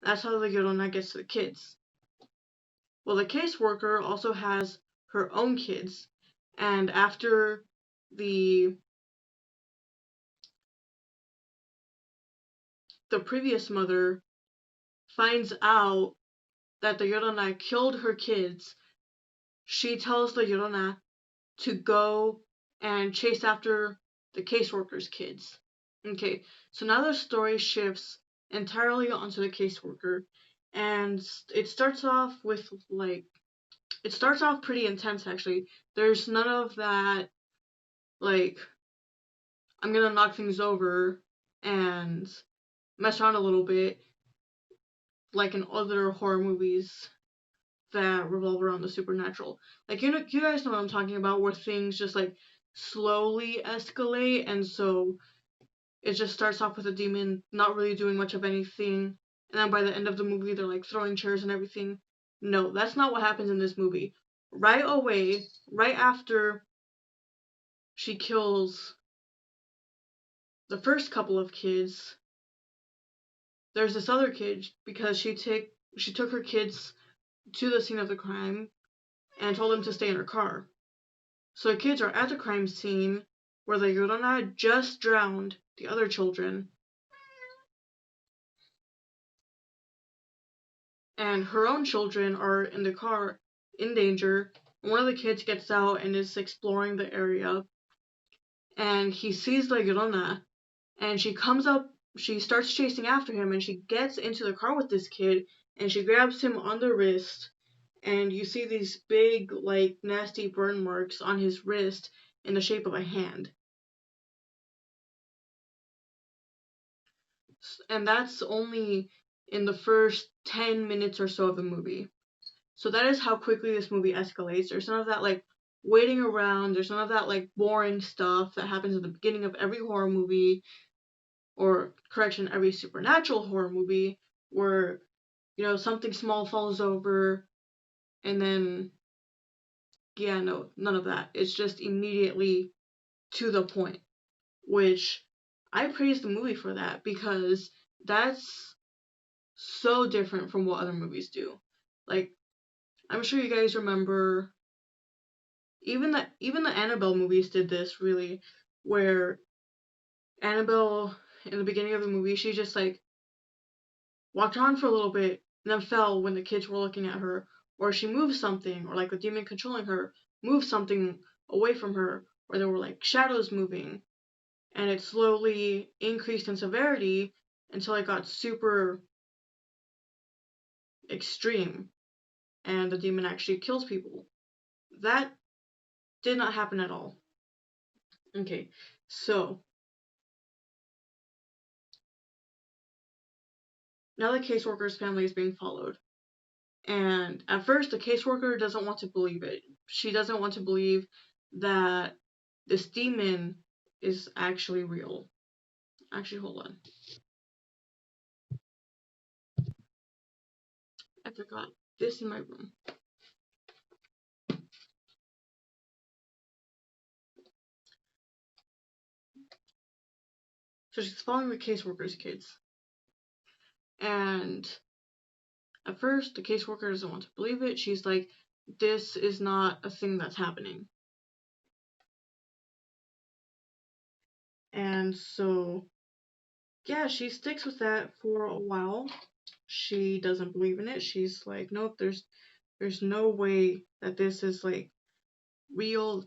That's how the Llorona gets to the kids. Well, the caseworker also has her own kids, and after the the previous mother finds out that the Llorona killed her kids, she tells the Llorona to go and chase after the caseworker's kids. Okay, so now the story shifts entirely onto the caseworker, and it starts off with like it starts off pretty intense actually. There's none of that like I'm gonna knock things over and mess around a little bit like in other horror movies that revolve around the supernatural. Like you guys know what I'm talking about, where things just like slowly escalate, and so it just starts off with a demon not really doing much of anything, and then by the end of the movie they're like throwing chairs and everything. No, that's not what happens in this movie. Right away, right after she kills the first couple of kids, there's this other kid because she took her kids to the scene of the crime and told them to stay in her car. So the kids are at the crime scene where the Llorona just drowned the other children, and her own children are in the car in danger. One of the kids gets out and is exploring the area, and he sees La Llorona, and she starts chasing after him, and she gets into the car with this kid, and she grabs him on the wrist, and you see these big, like, nasty burn marks on his wrist in the shape of a hand. And that's only in the first 10 minutes or so of the movie. So that is how quickly this movie escalates. There's none of that like waiting around, there's none of that like boring stuff that happens at the beginning of every horror movie, or correction, every supernatural horror movie, where something small falls over and then yeah, no, none of that. It's just immediately to the point, which I praise the movie for that, because that's so different from what other movies do. Like, I'm sure you guys remember even the Annabelle movies did this really, where Annabelle in the beginning of the movie, she just like walked on for a little bit and then fell when the kids were looking at her, or she moved something, or like the demon controlling her moved something away from her, or there were like shadows moving, and it slowly increased in severity until it got super extreme and the demon actually kills people. That did not happen at all. Okay, so now the caseworker's family is being followed. And at first, the caseworker doesn't want to believe it. She doesn't want to believe that this demon is actually real. Actually, hold on. I forgot this in my room. So she's following the caseworker's kids. And at first, the caseworker doesn't want to believe it. She's like, this is not a thing that's happening. And so, yeah, she sticks with that for a while. She doesn't believe in it. She's like, nope, there's no way that this is like real,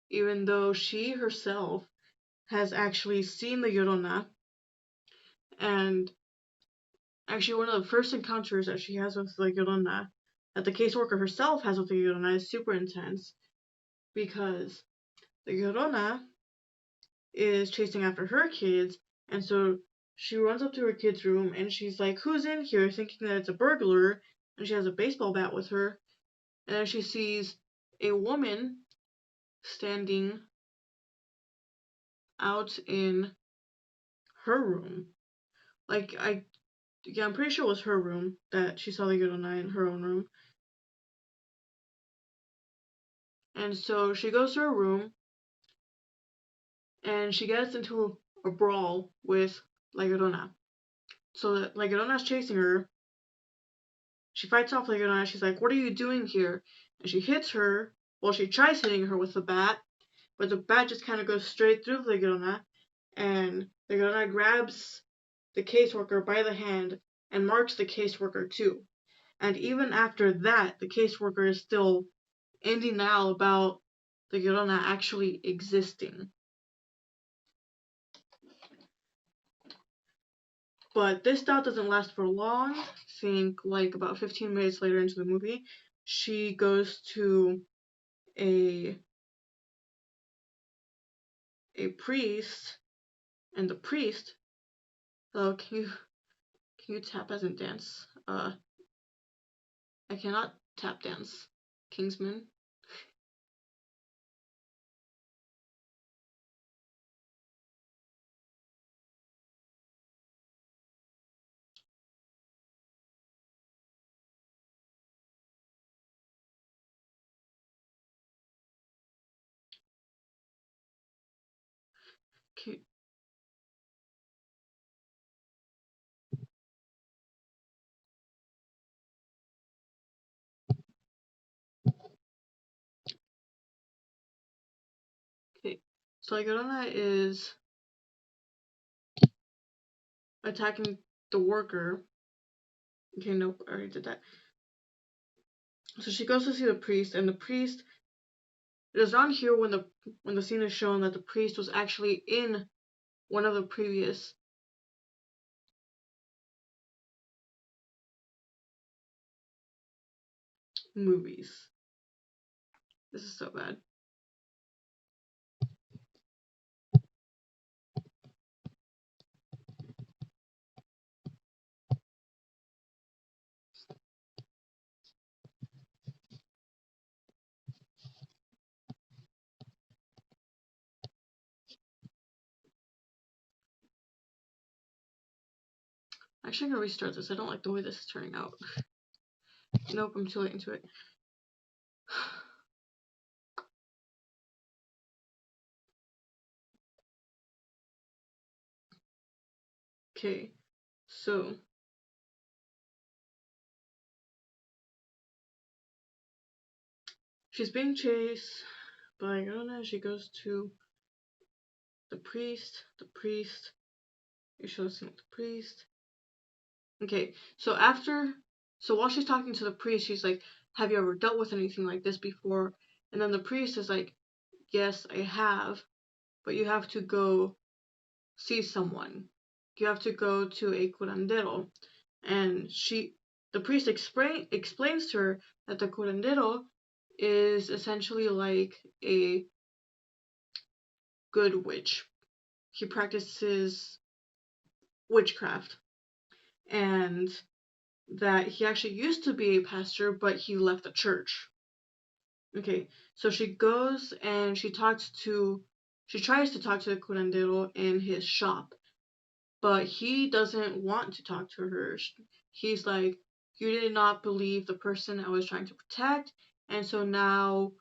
even though she herself has actually seen the Llorona. And actually, one of the first encounters that she has with the Llorona, that the caseworker herself has with the Llorona, is super intense, because the Llorona is chasing after her kids, and so she runs up to her kid's room and she's like, who's in here? Thinking that it's a burglar, and she has a baseball bat with her, and then she sees a woman standing out in her room. Like, I'm pretty sure it was her room that she saw the Llorona in, her own room. And so she goes to her room and she gets into a brawl with La Llorona. So that La Llorona's chasing her. She fights off La Llorona. She's like, "What are you doing here?" And she hits her. Well, she tries hitting her with the bat, but the bat just kind of goes straight through La Llorona, and La Llorona grabs the caseworker by the hand and marks the caseworker too. And even after that, the caseworker is still in denial about the Llorona actually existing. But this doubt doesn't last for long. I think like about 15 minutes later into the movie, she goes to a priest, and the priest. Oh, can you tap as in dance? I cannot tap dance, Kingsman. Okay, okay. So like Llorona is attacking the worker. Okay, nope, I already did that. So she goes to see the priest, and the priest. It is not here when the scene is shown that the priest was actually in one of the previous movies. This is so bad. Actually, I'm gonna restart this. I don't like the way this is turning out. Nope, I'm too late into it. Okay, so she's being chased by Llorona. She goes to the priest. The priest. You should listen to the priest. Okay, so while she's talking to the priest, she's like, "Have you ever dealt with anything like this before?" And then the priest is like, "Yes, I have, but you have to go see someone. You have to go to a curandero." And the priest explains to her that the curandero is essentially like a good witch. He practices witchcraft, and that he actually used to be a pastor, but he left the church. Okay, so she goes and she tries to talk to the curandero in his shop, but he doesn't want to talk to her. He's like, "You did not believe the person I was trying to protect, and so now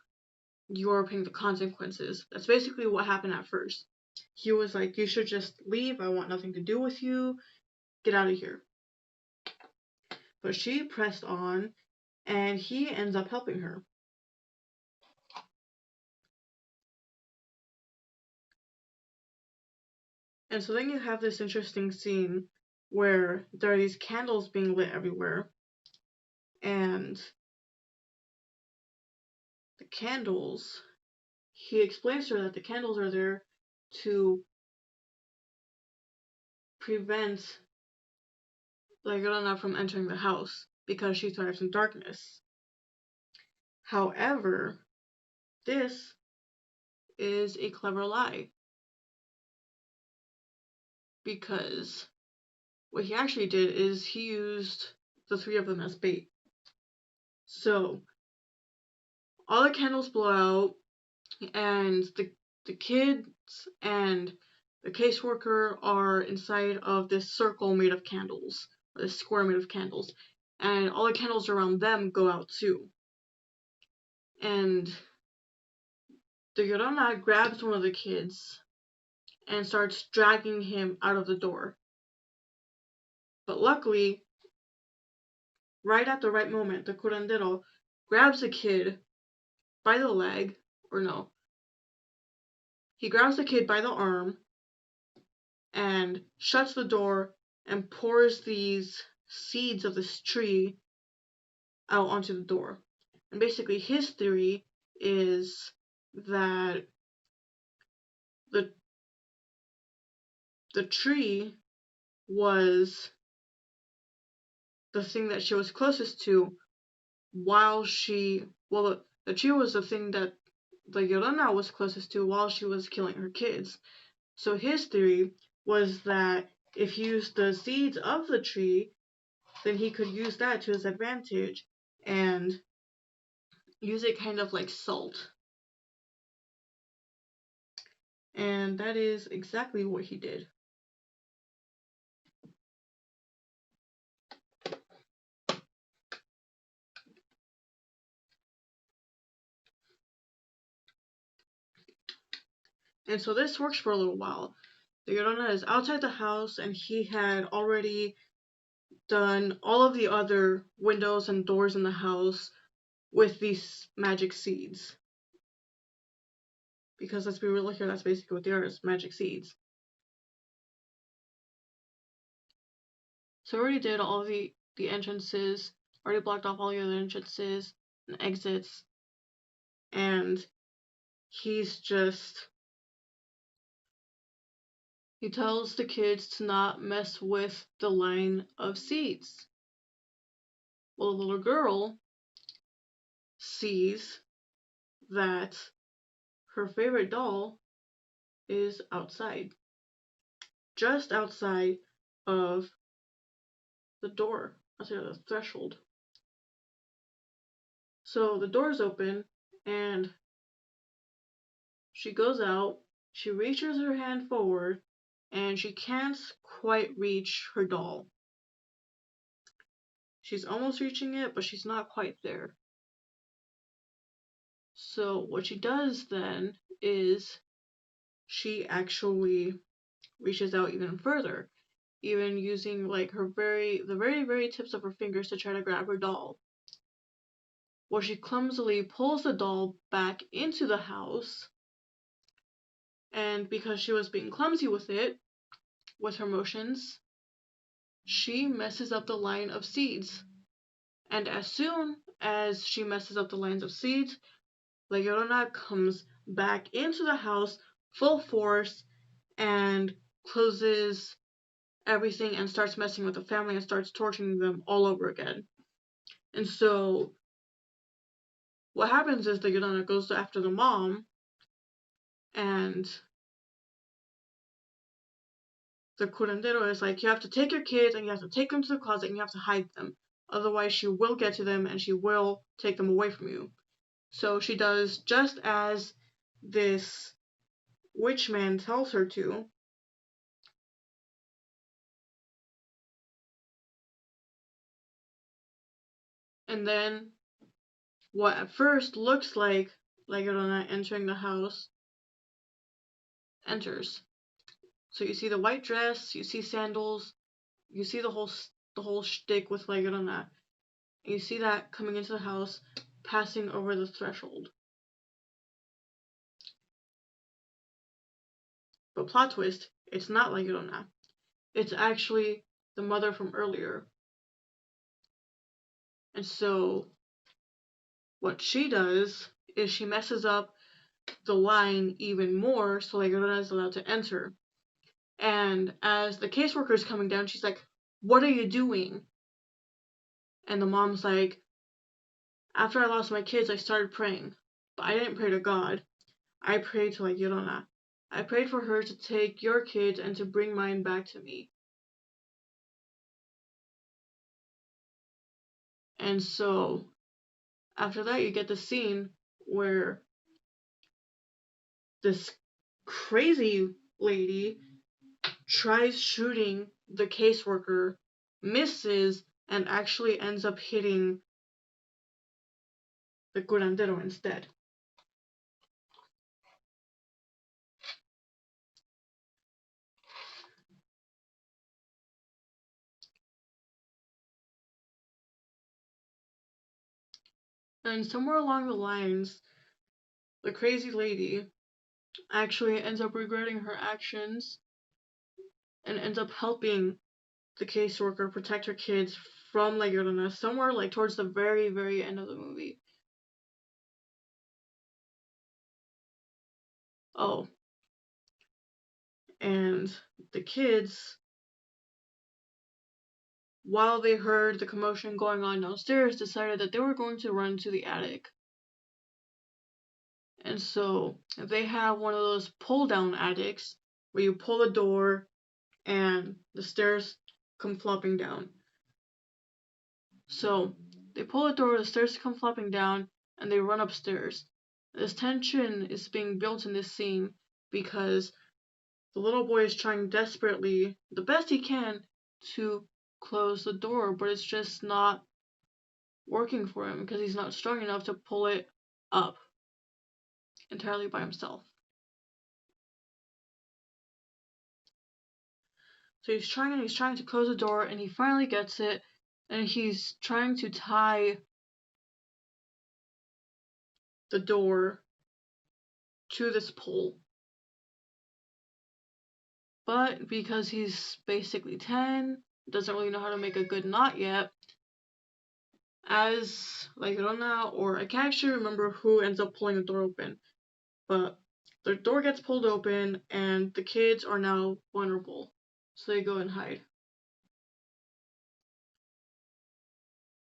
you're paying the consequences." That's basically what happened at first. He was like, "You should just leave. I want nothing to do with you. Get out of here." But she pressed on, and he ends up helping her. And so then you have this interesting scene where there are these candles being lit everywhere, and the candles, he explains to her that the candles are there to prevent La Llorona from entering the house because she thrives in darkness. However, this is a clever lie, because what he actually did is he used the three of them as bait. So all the candles blow out, and the kids and the caseworker are inside of this circle made of candles, or this square made of candles, and all the candles around them go out too. And the Llorona grabs one of the kids and starts dragging him out of the door. But luckily, right at the right moment, the curandero grabs the kid by the leg, or no, he grabs the kid by the arm and shuts the door and pours these seeds of this tree out onto the door. And basically his theory is that the the tree was the thing that she was closest to while she, well, the tree was the thing that the Llorona was closest to while she was killing her kids. So his theory was that if he used the seeds of the tree, then he could use that to his advantage and use it kind of like salt. And that is exactly what he did. And so this works for a little while. The Llorona is outside the house, and he had already done all of the other windows and doors in the house with these magic seeds. Because let's be real here, that's basically what they are, is magic seeds. So I already did all the entrances, already blocked off all the other entrances and exits, and he's just, he tells the kids to not mess with the line of seeds. Well, the little girl sees that her favorite doll is outside, just outside of the door, outside of the threshold. So the door's open, and she goes out, she reaches her hand forward, and she can't quite reach her doll. She's almost reaching it, but she's not quite there. So what she does then is she actually reaches out even further, even using like the very tips of her fingers to try to grab her doll. Well, she clumsily pulls the doll back into the house, and because she was being clumsy with it, with her motions, she messes up the line of seeds. And as soon as she messes up the lines of seeds, La Llorona comes back into the house full force and closes everything and starts messing with the family and starts torturing them all over again. And so what happens is the Llorona goes after the mom, and the curandero is like, you have to take your kids and you have to take them to the closet and you have to hide them. Otherwise she will get to them and she will take them away from you. So she does just as this witch man tells her to. And then what at first looks like La Llorona entering the house enters. So you see the white dress, you see sandals, you see the whole shtick with La Llorona. You see that coming into the house, passing over the threshold. But plot twist, it's not La Llorona. It's actually the mother from earlier. And so what she does is she messes up the line even more so La Llorona is allowed to enter. And as the caseworker is coming down, she's like, "What are you doing?" And the mom's like, "After I lost my kids, I started praying. But I didn't pray to God. I prayed to La Llorona. I prayed for her to take your kids and to bring mine back to me." And so after that, you get the scene where this crazy lady tries shooting the caseworker, misses, and actually ends up hitting the curandero instead. And somewhere along the lines, the crazy lady actually ends up regretting her actions and ends up helping the caseworker protect her kids from La Llorona somewhere like towards the very, very end of the movie. Oh, and the kids, while they heard the commotion going on downstairs, decided that they were going to run to the attic. And so they have one of those pull down attics where you pull the door and the stairs come flopping down. So they pull the door, the stairs come flopping down, and they run upstairs. This tension is being built in this scene because the little boy is trying desperately, the best he can, to close the door, but it's just not working for him because he's not strong enough to pull it up entirely by himself. So he's trying to close the door, and he finally gets it, and he's trying to tie the door to this pole. But because he's basically 10, doesn't really know how to make a good knot yet, as like Llorona, or I can't actually remember who ends up pulling the door open, but the door gets pulled open and the kids are now vulnerable, so they go and hide.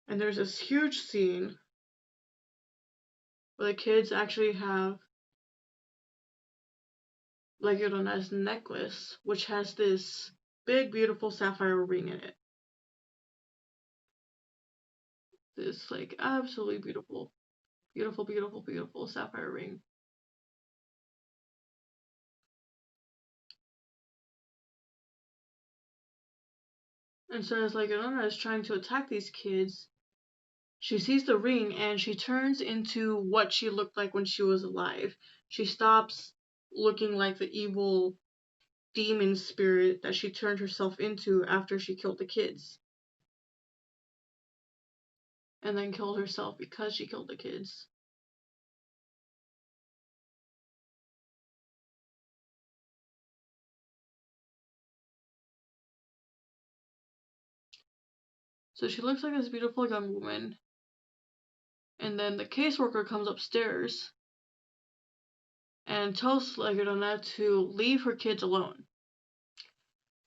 And there's this huge scene where the kids actually have like Llorona's necklace, which has this big, beautiful sapphire ring in it. This like absolutely beautiful, beautiful, beautiful, beautiful sapphire ring. And so as like Llorona is trying to attack these kids, she sees the ring and she turns into what she looked like when she was alive. She stops looking like the evil demon spirit that she turned herself into after she killed the kids. And then killed herself because she killed the kids. So she looks like this beautiful young woman. And then the caseworker comes upstairs and tells La Llorona to leave her kids alone.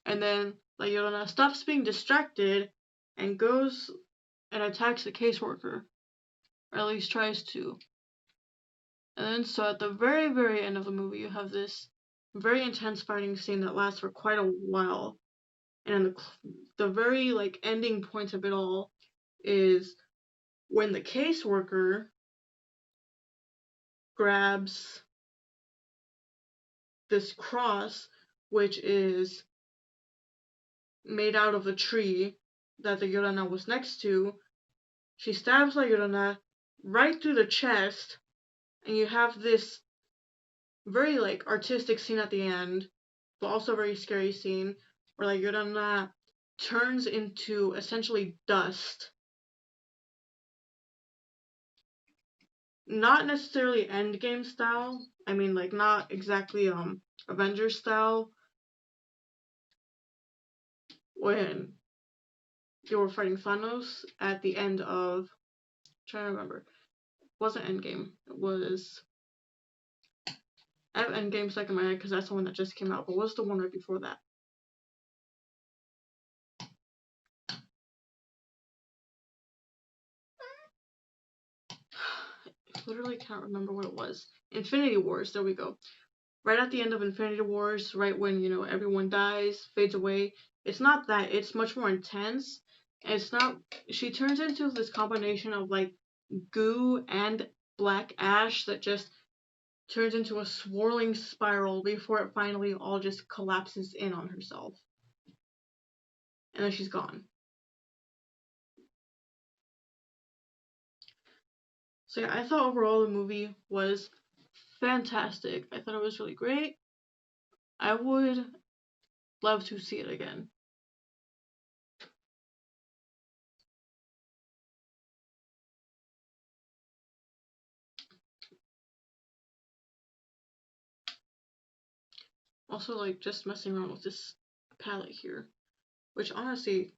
And then La Llorona stops being distracted and goes and attacks the caseworker. Or at least tries to. And then so at the very, very end of the movie, you have this very intense fighting scene that lasts for quite a while. And the very like ending point of it all is when the caseworker grabs this cross, which is made out of a tree that the Llorona was next to. She stabs La Llorona right through the chest, and you have this very like artistic scene at the end, but also very scary scene where like Llorona turns into essentially dust. Not necessarily Endgame style. I mean like not exactly Avengers style when they were fighting Thanos at the end of, I'm trying to remember. It wasn't Endgame. It was, I have Endgame stuck in my head because that's the one that just came out, but what's the one right before that? I literally can't remember what it was. Infinity Wars, there we go. Right at the end of Infinity Wars, right when, you know, everyone dies, fades away. It's not that, it's much more intense. And it's not, she turns into this combination of like goo and black ash that just turns into a swirling spiral before it finally all just collapses in on herself. And then she's gone. So yeah, I thought overall the movie was fantastic. I thought it was really great. I would love to see it again. Also, like, just messing around with this palette here. Which, honestly,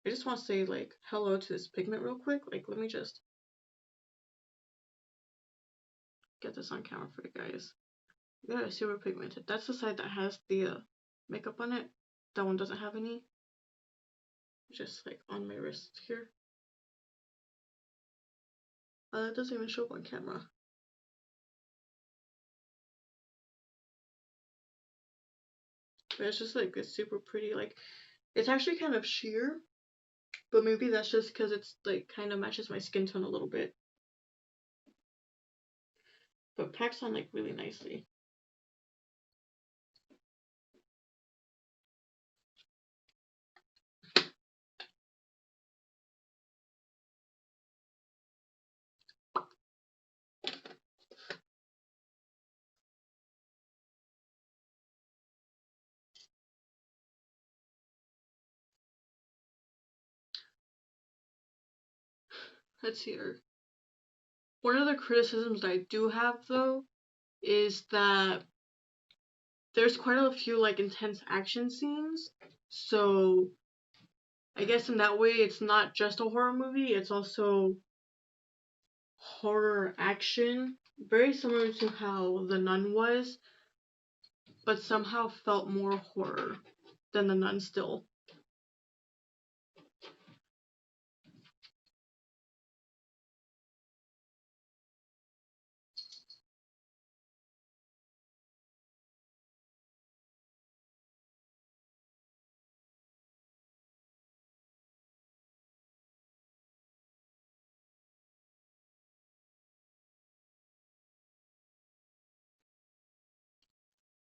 I just want to say, like, hello to this pigment real quick. Like, let me just get this on camera for you guys. Yeah, super pigmented. That's the side that has the makeup on it. That one doesn't have any. Just, like, on my wrist here. It doesn't even show up on camera. But it's just, like, it's super pretty. Like, it's actually kind of sheer. But maybe that's just because it's, like, kind of matches my skin tone a little bit. But packs on, like, really nicely. Let's see here. One of the criticisms that I do have, though, is that there's quite a few, like, intense action scenes. So, I guess in that way, it's not just a horror movie, it's also horror action. Very similar to how The Nun was, but somehow felt more horror than The Nun still.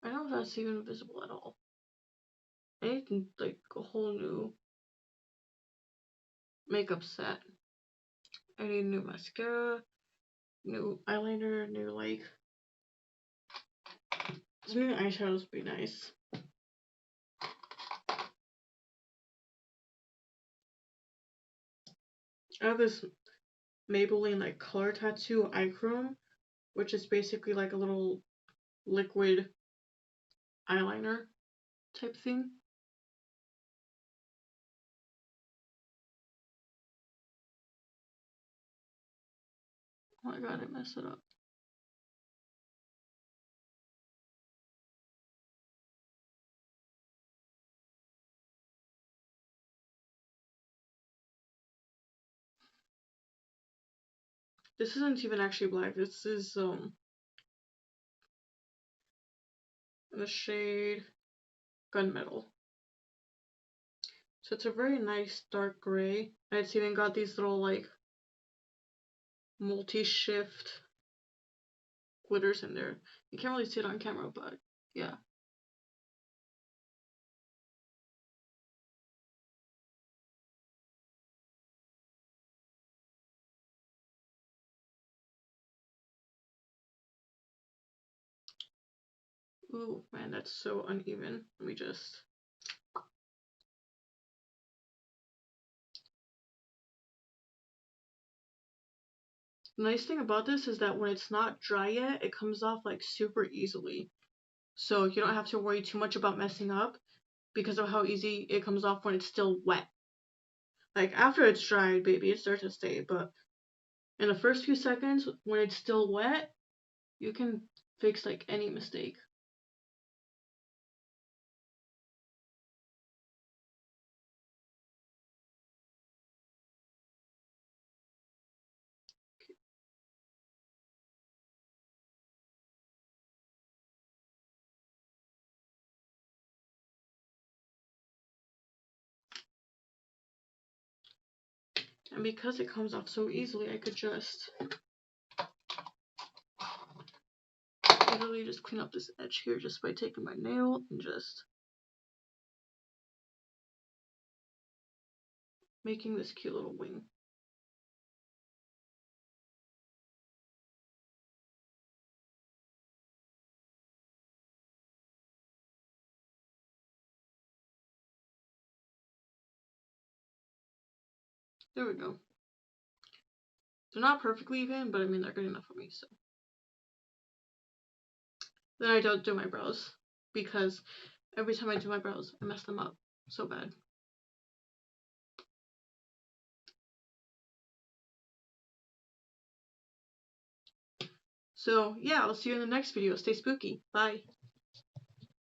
I don't know if that's even visible at all. I need, like, a whole new makeup set. I need new mascara, new eyeliner, new, like, some new eyeshadows would be nice. I have this Maybelline, like, color tattoo eye chrome, which is basically like a little liquid eyeliner type thing. Oh my god, I messed it up. This isn't even actually black. This is in the shade Gunmetal. So it's a very nice dark gray. And it's even got these little, like, multi-shift glitters in there. You can't really see it on camera, but yeah. Ooh, man, that's so uneven. Let me just... The nice thing about this is that when it's not dry yet, it comes off, like, super easily. So you don't have to worry too much about messing up because of how easy it comes off when it's still wet. Like, after it's dried, baby, it starts to stay, but in the first few seconds, when it's still wet, you can fix, like, any mistake. And because it comes off so easily, I could just literally just clean up this edge here just by taking my nail and just making this cute little wing. There we go. They're not perfectly even, but I mean, they're good enough for me, so. Then I don't do my brows. because every time I do my brows, I mess them up so bad. So yeah, I'll see you in the next video. Stay spooky. Bye.